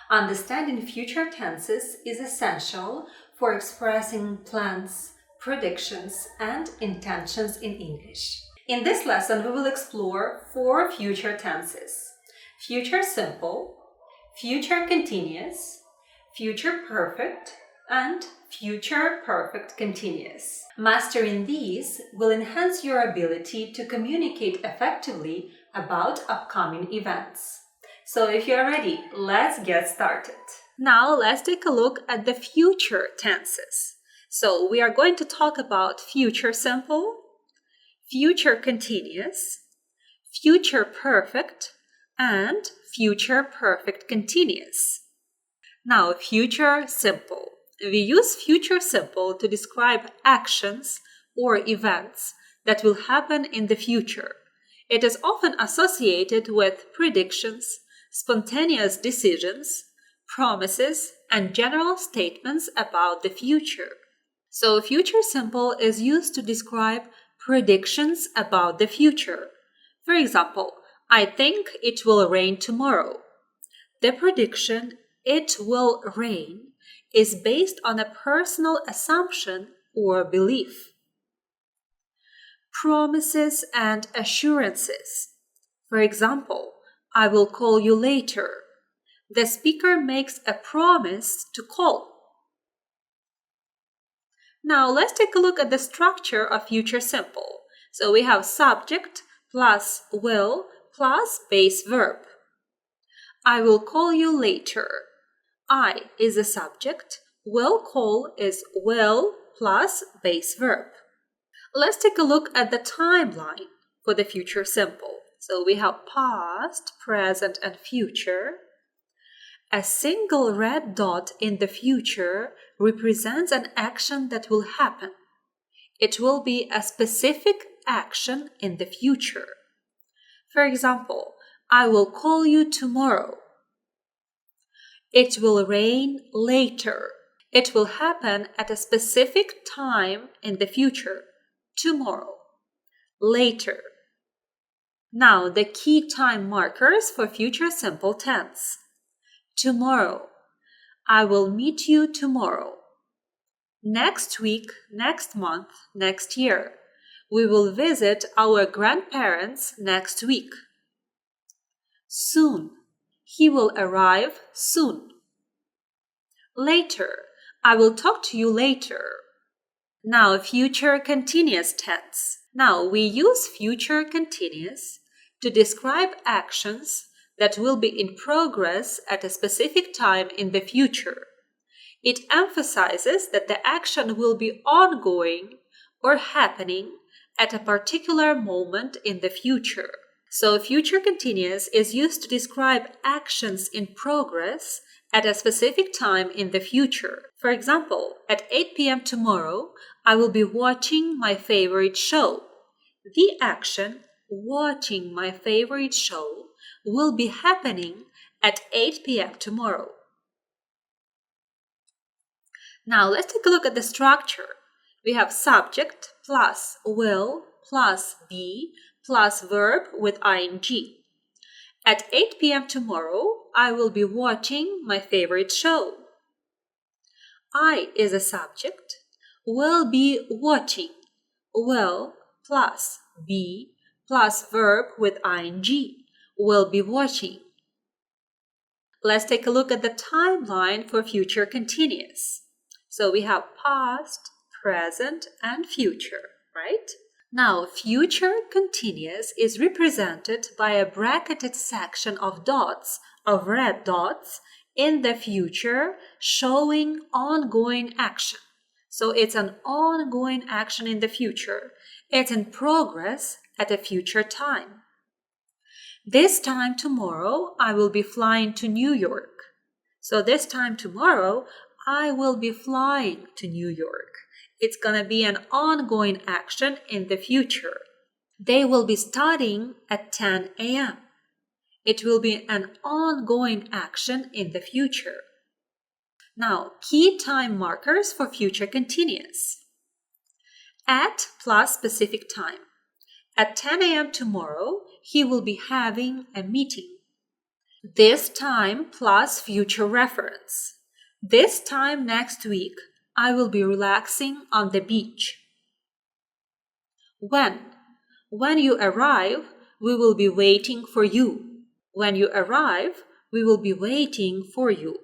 Understanding future tenses is essential for expressing plans, predictions, and intentions in English. In this lesson, we will explore 4 future tenses: future simple, future continuous, future perfect, and future perfect continuous. Mastering these will enhance your ability to communicate effectively about upcoming events. So if you're ready, let's get started. Now let's take a look at the future tenses. So we are going to talk about future simple, future continuous, future perfect, and future perfect continuous. Now, future simple. We use future simple to describe actions or events that will happen in the future. It is often associated with predictions, spontaneous decisions, promises, and general statements about the future. So, future simple is used to describe predictions about the future. For example, I think it will rain tomorrow. The prediction, it will rain, is based on a personal assumption or belief. Promises and assurances. For example, I will call you later. The speaker makes a promise to call. Now let's take a look at the structure of future simple. So we have subject plus will plus base verb. I will call you later. I is a subject. Will call is will plus base verb. Let's take a look at the timeline for the future simple. So we have past, present, and future. A single red dot in the future represents an action that will happen. It will be a specific action in the future. For example, I will call you tomorrow. It will rain later. It will happen at a specific time in the future. Tomorrow. Later. Now, the key time markers for future simple tense. Tomorrow. I will meet you tomorrow. Next week, next month, next year. We will visit our grandparents next week. Soon. He will arrive soon. Later. I will talk to you later. Now, future continuous tense. Now, we use future continuous to describe actions that will be in progress at a specific time in the future. It emphasizes that the action will be ongoing or happening at a particular moment in the future. So, future continuous is used to describe actions in progress at a specific time in the future. For example, at 8 p.m. tomorrow, I will be watching my favorite show. The action, watching my favorite show, will be happening at 8 p.m. tomorrow. Now, let's take a look at the structure. We have subject plus will plus be plus verb with ing. At 8 p.m. tomorrow, I will be watching my favorite show. I is a subject. Will be watching. Will plus be plus verb with ing. Will be watching. Let's take a look at the timeline for future continuous. So we have past, present, and future, right? Now, future continuous is represented by a bracketed section of dots, of red dots, in the future showing ongoing action. So it's an ongoing action in the future. It's in progress at a future time. This time tomorrow, I will be flying to New York. So this time tomorrow, I will be flying to New York. It's going to be an ongoing action in the future. They will be studying at 10 a.m. It will be an ongoing action in the future. Now, key time markers for future continuous. At plus specific time. At 10 a.m. tomorrow, he will be having a meeting. This time plus future reference. This time next week, I will be relaxing on the beach. When? When you arrive, we will be waiting for you. When you arrive, we will be waiting for you.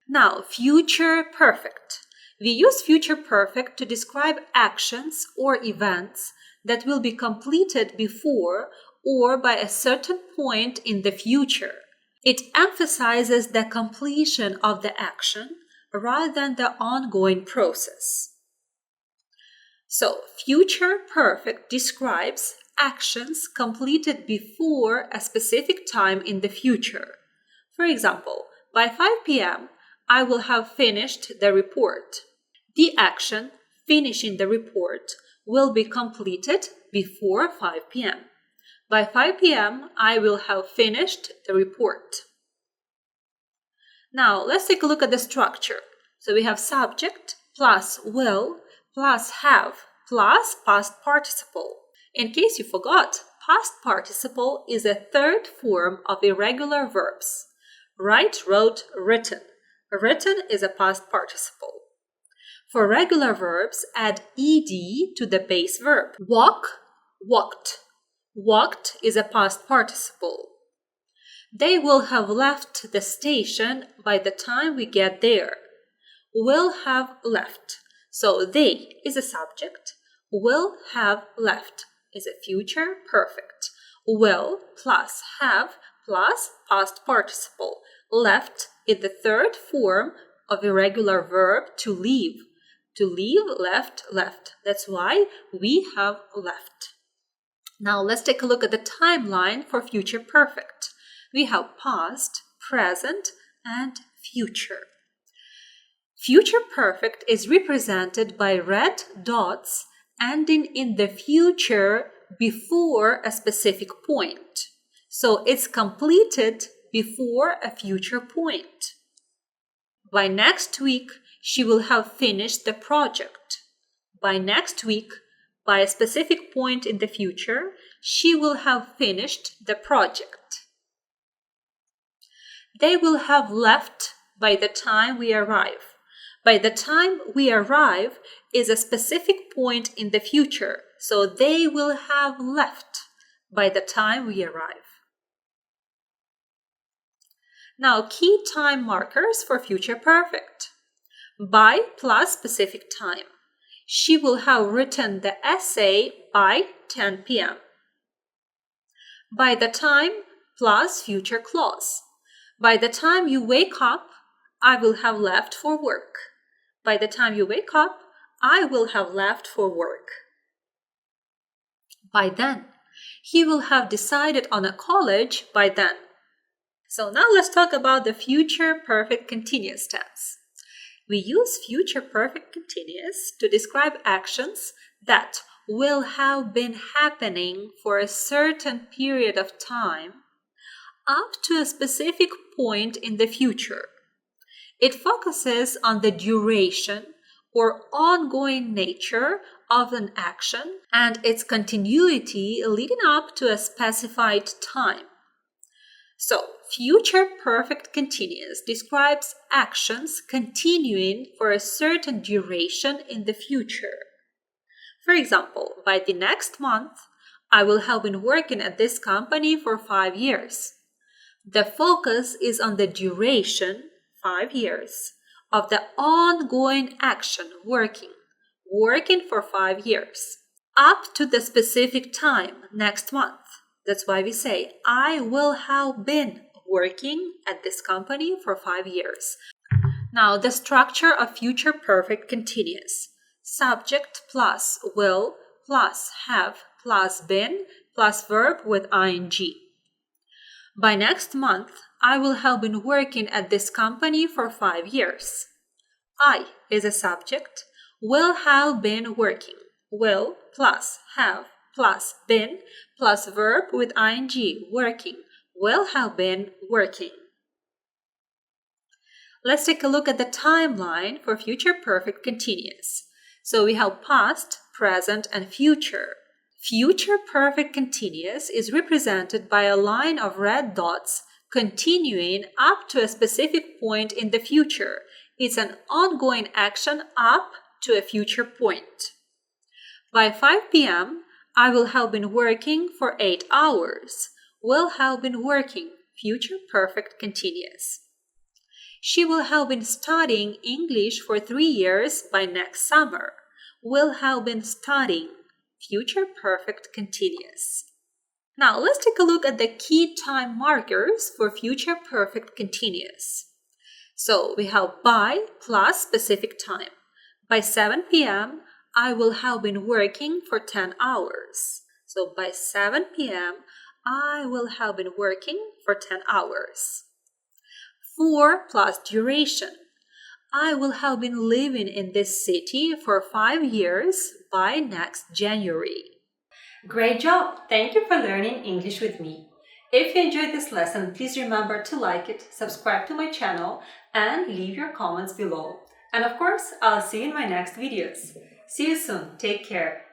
Now, future perfect. We use future perfect to describe actions or events that will be completed before or by a certain point in the future. It emphasizes the completion of the action rather than the ongoing process. So, future perfect describes actions completed before a specific time in the future. For example, by 5 p.m., I will have finished the report. The action, finishing the report, will be completed before 5 p.m. By 5 p.m., I will have finished the report. Now, let's take a look at the structure. So we have subject plus will plus have plus past participle. In case you forgot, past participle is a third form of irregular verbs. Write, wrote, written. Written is a past participle. For regular verbs, add ed to the base verb. Walk, walked. Walked is a past participle. They will have left the station by the time we get there. Will have left. So they is a subject. Will have left is a future perfect. Will plus have plus past participle. Left is the third form of irregular verb to leave. To leave, left, left. That's why we have left. Now let's take a look at the timeline for future perfect. We have past, present, and future. Future perfect is represented by red dots ending in the future before a specific point. So it's completed before a future point. By next week, she will have finished the project. By next week, by a specific point in the future, she will have finished the project. They will have left by the time we arrive. By the time we arrive is a specific point in the future, so they will have left by the time we arrive. Now, key time markers for future perfect. By plus specific time. She will have written the essay by 10 p.m. By the time plus future clause. By the time you wake up, I will have left for work. By the time you wake up, I will have left for work. By then. He will have decided on a college by then. So now let's talk about the future perfect continuous tense. We use future perfect continuous to describe actions that will have been happening for a certain period of time up to a specific point in the future. It focuses on the duration or ongoing nature of an action and its continuity leading up to a specified time. So, future perfect continuous describes actions continuing for a certain duration in the future. For example, by the next month, I will have been working at this company for 5 years. The focus is on the duration, 5 years, of the ongoing action working for 5 years, up to the specific time, next month. That's why we say, I will have been working at this company for 5 years. Now, the structure of future perfect continuous. Subject plus will plus have plus been plus verb with ing. By next month, I will have been working at this company for 5 years. I is a subject, will have been working. Will plus have plus been plus verb with ing, working. Will have been working. Let's take a look at the timeline for future perfect continuous. So we have past, present, and future. Future perfect continuous is represented by a line of red dots continuing up to a specific point in the future. It's an ongoing action up to a future point. By 5 p.m., I will have been working for 8 hours. Will have been working, future perfect continuous. She will have been studying English for 3 years by next summer. Will have been studying, future perfect continuous. Now let's take a look at the key time markers for future perfect continuous. So we have by plus specific time. By 7 p.m., I will have been working for 10 hours. So by 7 p.m., I will have been working for 10 hours. For plus duration. I will have been living in this city for 5 years by next January. Great job! Thank you for learning English with me. If you enjoyed this lesson, please remember to like it, subscribe to my channel, and leave your comments below. And of course, I'll see you in my next videos. See you soon. Take care.